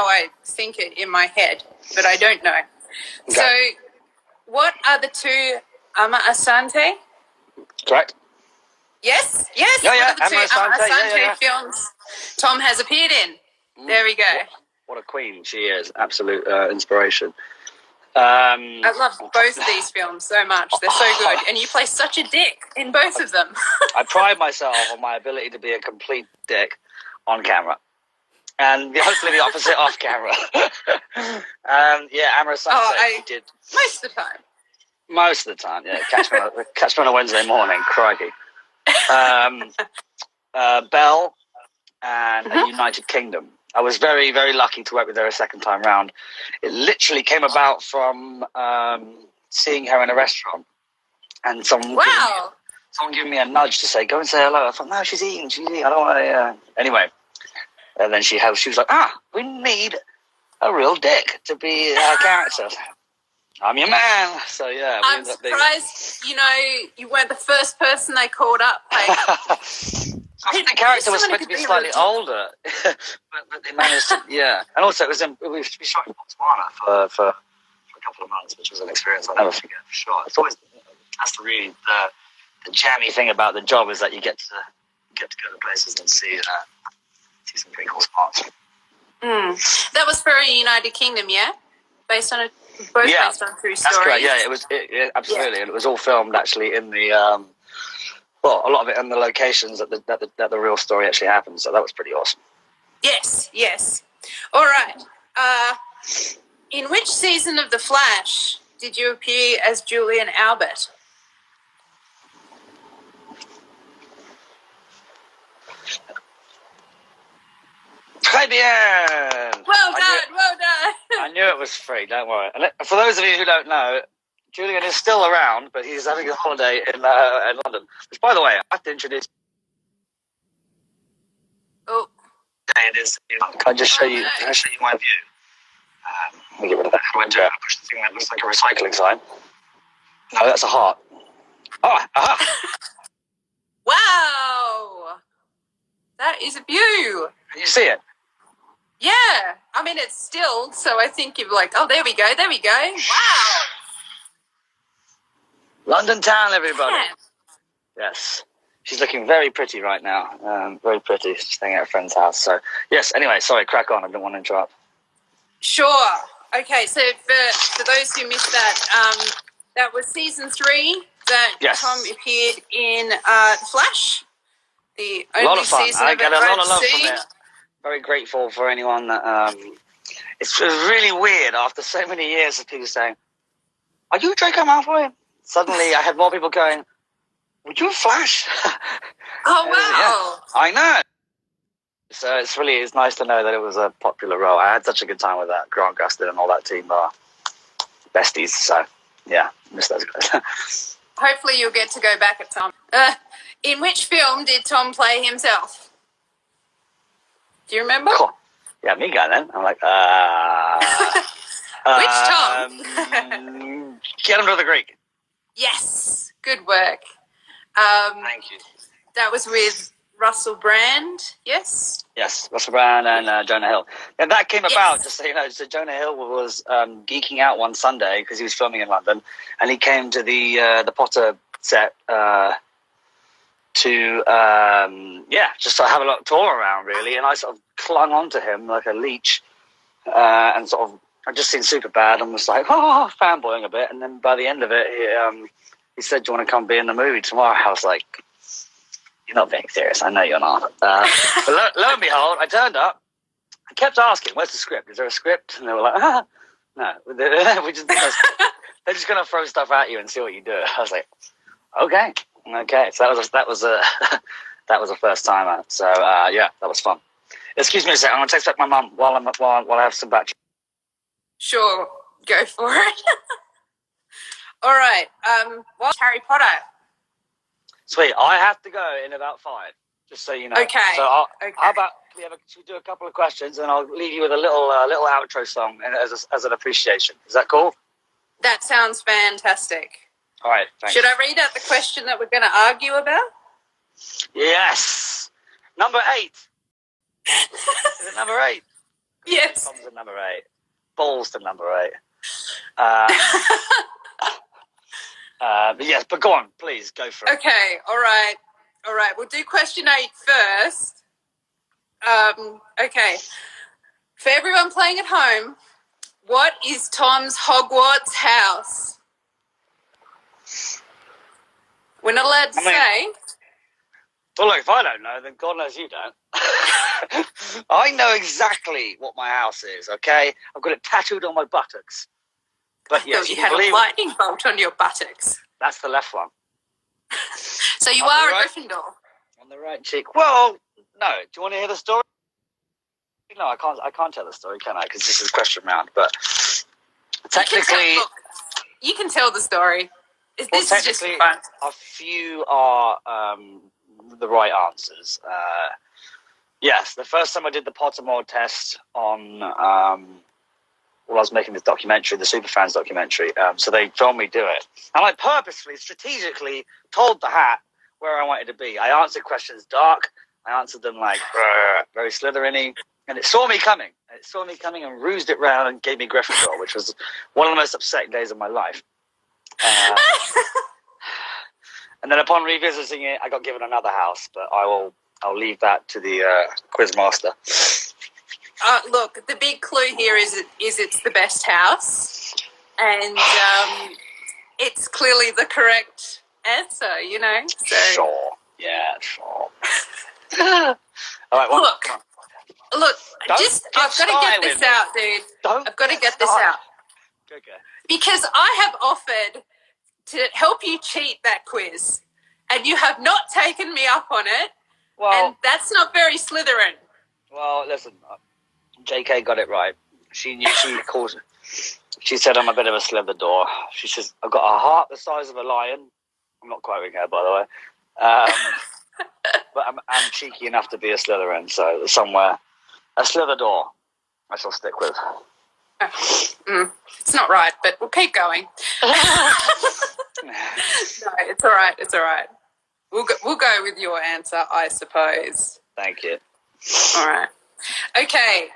how I think it in my head, but I don't know. Okay. So, what are the two Ama Asante? Correct. Yes. Yeah, What yeah, are the two Ama Ama Asante, Asante yeah. films Tom has appeared in? There we go. What a queen she is. Absolute inspiration. I love both of these films so much. They're so good. And you play such a dick in both of them. I pride myself on my ability to be a complete dick on camera. And hopefully the opposite off camera. Amara Sunset did. Most of the time. Most of the time, yeah. Catch me on a Wednesday morning. Crikey. Belle and a United Kingdom. I was very, very lucky to work with her a second time round. It literally came about from seeing her in a restaurant. And someone giving me a nudge to say, go and say hello. I thought, no, she's eating. I don't want to... Anyway. And then she was like, we need a real dick to be our character. I'm your man. So, yeah. I'm surprised, you weren't the first person they called up. Like, I think the character was supposed to be slightly older. but they managed to, yeah. And also, we shot in Botswana for a couple of months, which was an experience I'll never forget for sure. It's always, that's really the jammy thing about the job is that you get to go to places and see some pretty cool spots. That was for United Kingdom, yeah? Based on based on true stories. That's correct. Yeah, it was absolutely, and it was all filmed actually in the a lot of it in the locations that the real story actually happened. So that was pretty awesome. Yes. All right. In which season of The Flash did you appear as Julian Albert? Très bien. Well done. I knew it was free. Don't worry. And for those of you who don't know, Julian is still around, but he's having a holiday in London. Which, by the way, I have to introduce. Oh. It is. Can I just show you? Can I show you my view? Let me get rid of that. I went to push the thing that looks like a recycling sign. No, that's a heart. Oh, aha! Wow. That is a view. Can you see it? Yeah. I mean, it's still, so I think you're like, oh, there we go. Wow. London town, everybody. Yeah. Yes. She's looking very pretty right now. Very pretty. She's staying at a friend's house. So, yes, anyway, sorry, crack on. I didn't want to interrupt. Sure. Okay, so for those who missed that, that was season 3 that Tom appeared in The Flash. The only a lot of fun. season I of get it a lot I've of love seen. from it. Very grateful for anyone that... It's really weird after so many years of people saying, are you Draco Malfoy? Suddenly I had more people going, would you Flash? Oh, wow. Yeah, I know. So it's nice to know that it was a popular role. I had such a good time with that. Grant Gustin and all that team are besties. So, yeah, miss those guys. Hopefully you'll get to go back at Tom. In which film did Tom play himself? Do you remember? Cool. Yeah, me guy then. I'm like, which Tom? Get him to the Greek. Yes. Good work. Thank you. That was with Russell Brand, yes? Yes, Russell Brand and Jonah Hill. And that came about, just so you know, so Jonah Hill was geeking out one Sunday because he was filming in London, and he came to the Potter set to just to have a little tour around, really. And I sort of clung onto him like a leech, and sort of I just seen Superbad and was like, fanboying a bit. And then by the end of it, he said, "Do you want to come be in the movie tomorrow?" I was like, "You're not being serious. I know you're not." But lo and behold, I turned up. I kept asking, "Where's the script? Is there a script?" And they were like, "No, we just they're just gonna throw stuff at you and see what you do." I was like, "Okay." So that was a first timer. So that was fun. Excuse me a second. I'm gonna text back my mum while I have some battery. Sure, go for it. All right. What's Harry Potter? Sweet. I have to go in about 5, just so you know. Okay. So how about should we do a couple of questions and I'll leave you with a little outro song as an appreciation. Is that cool? That sounds fantastic. All right. Thanks. Should I read out the question that we're going to argue about? Yes. Number 8. Is it number 8? Yes. Tom's at number 8. Balls to number 8. But yes, but go on, please, go for it. Okay, all right. We'll do question 8 first. Okay. For everyone playing at home, what is Tom's Hogwarts house? We're not allowed to say. Well, look, if I don't know, then God knows you don't. I know exactly what my house is, okay? I've got it tattooed on my buttocks. But yes, you had a lightning bolt on your buttocks. That's the left one. So you are a Gryffindor. On the right cheek. Well, no. Do you want to hear the story? No, I can't tell the story, can I? Because this is question round. But technically, you can tell the story. This is just fun. A few are the right answers. Yes, the first time I did the Pottermore test on, I was making this documentary, the Superfans documentary. So they filmed me do it, and I purposefully, strategically told the hat where I wanted to be. I answered questions dark. I answered them like very Slytherin-y. And it saw me coming. And rused it round and gave me Gryffindor, which was one of the most upsetting days of my life. And then upon revisiting it, I got given another house, but I'll leave that to the quiz master. Look, the big clue here is it's the best house, and it's clearly the correct answer. You know. So. Sure. Yeah. Sure. All right. Look, I've got to get this out, dude. I've got to get this out. Okay. Because I have offered to help you cheat that quiz, and you have not taken me up on it, and that's not very Slytherin. Well, listen, JK got it right. She said I'm a bit of a Slytherin. She says, I've got a heart the size of a lion. I'm not quoting her, by the way. But I'm cheeky enough to be a Slytherin, so somewhere. A Slytherin, I shall stick with. It's not right, but we'll keep going. No, it's all right. It's all right. We'll go with your answer, I suppose. Thank you. All right. Okay.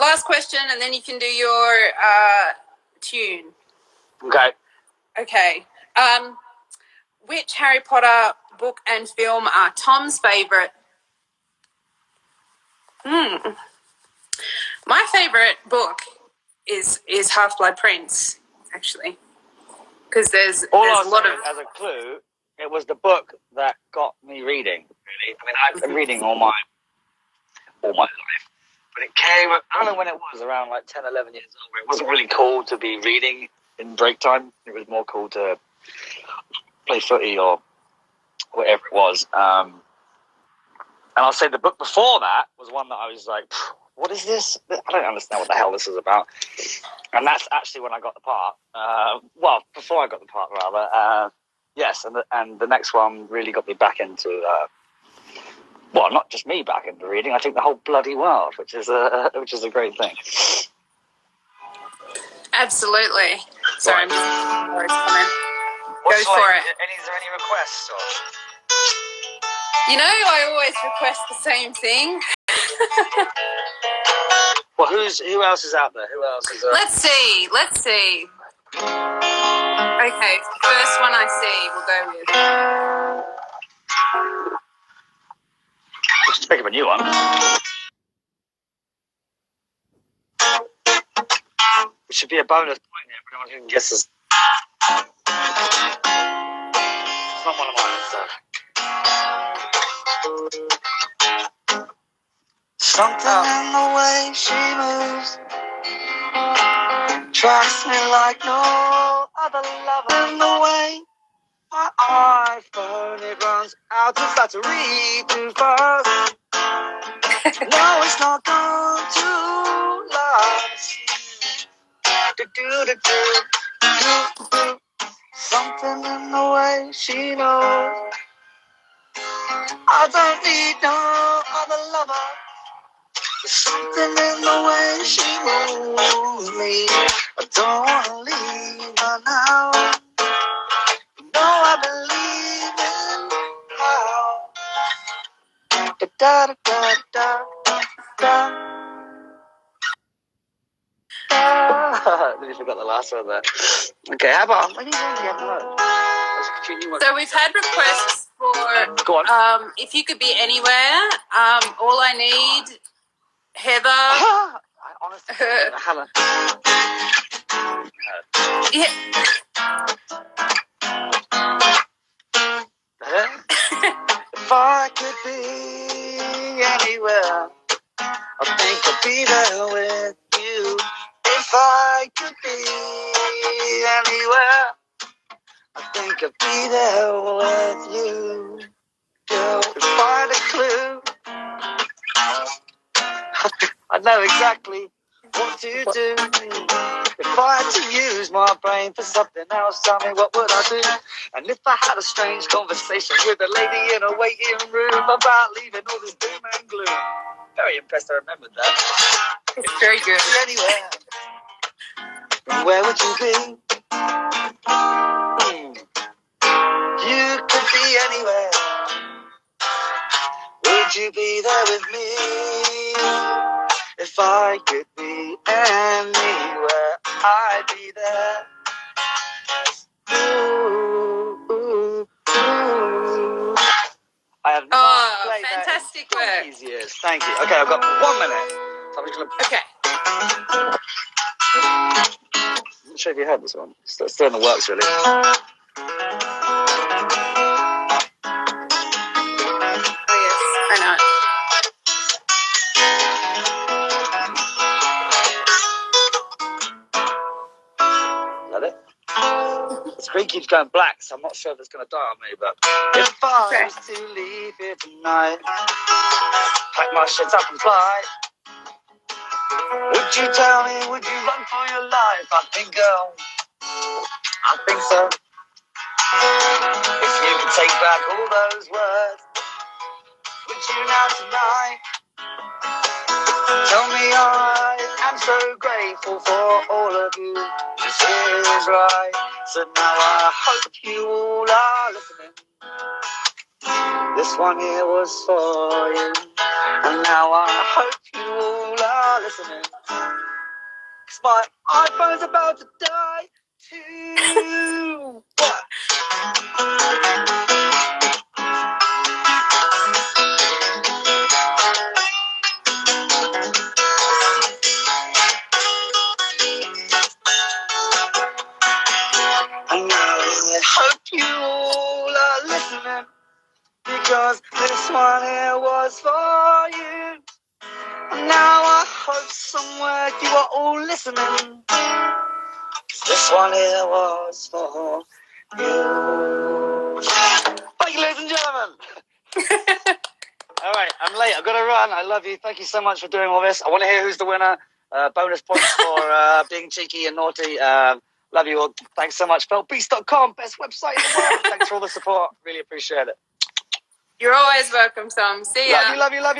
Last question, and then you can do your tune. Okay. Okay. Which Harry Potter book and film are Tom's favourite? My favourite book is Half-Blood Prince, actually, because there's a lot of. As a clue, it was the book that got me reading. Really, I mean, I've been reading all my life, but it came. I don't know when it was, around like 10, 11 years old. Where it wasn't really cool to be reading in break time. It was more cool to play footy or whatever it was. And I'll say the book before that was one that I was like, what is this? I don't understand what the hell this is about. And that's actually when I got the part. Before I got the part, rather. Yes, and the next one really got me back into, not just me back into reading, I think the whole bloody world, which is a great thing. Absolutely. Sorry, I'm just comment. Go for it. Is there any requests? Or? You know, I always request the same thing. Well, who else is out there? Who else is there? Let's see. Okay, first one I see, we'll go with. Let's pick up a new one. It should be a bonus point here for anyone who can guess this. It's not one of mine, so. Something in the way she moves attracts me like no other lover. In the way my iPhone, it runs out of battery too fast. No, it's not going to last. Something in the way she knows I don't need no other lover. There's something in the way she moves me. I don't want to leave her now. You know I believe in how. Da da da da da da. Then you forgot the last one there. Okay, how about... Let's continue. So we've had requests for... Go on. If you could be anywhere, all I need, Heather... I honestly haven't. Yeah. If I could be anywhere, I think I'd be there with you. If I could be anywhere, I think I'd be there with you. Girl, if I had a clue, I'd know exactly what to do. If I had to use my brain for something else, tell me what would I do? And if I had a strange conversation with a lady in a waiting room about leaving all this doom and gloom. Very impressed I remembered that. It's very good. Anywhere, where would you be? You could be anywhere. Would you be there with me? If I could be anywhere, I'd be there. Ooh, ooh, ooh. I have not played fantastic that in work. these years. Thank you. Okay, I've got 1 minute. So I'm just gonna... Okay. I'm not sure if you heard this one. It's still in the works, really. Oh, yes, I know it. Is that it? The screen keeps going black, so I'm not sure if it's going to die on me, but... If I was to leave here tonight, pack my shit up and fly, would you tell me, would you run for your life? I think so. If you could take back all those words, would you now tonight? Tell me I am so grateful for all of you. This is right. So now I hope you all are listening. This one here was for you. And now I hope you all are listening. 'Cause my iPhone's about to die too. What? And now I hope you all are listening, because this one here was for you. And now I hope somewhere you are all listening. This one here was for you. Thank you, ladies and gentlemen. All right, I'm late. I've got to run. I love you. Thank you so much for doing all this. I want to hear who's the winner. Bonus points for being cheeky and naughty. Love you all. Thanks so much. Feltbeast.com, best website in the world. Thanks for all the support. Really appreciate it. You're always welcome, Tom. See ya. Love you, love you, love you.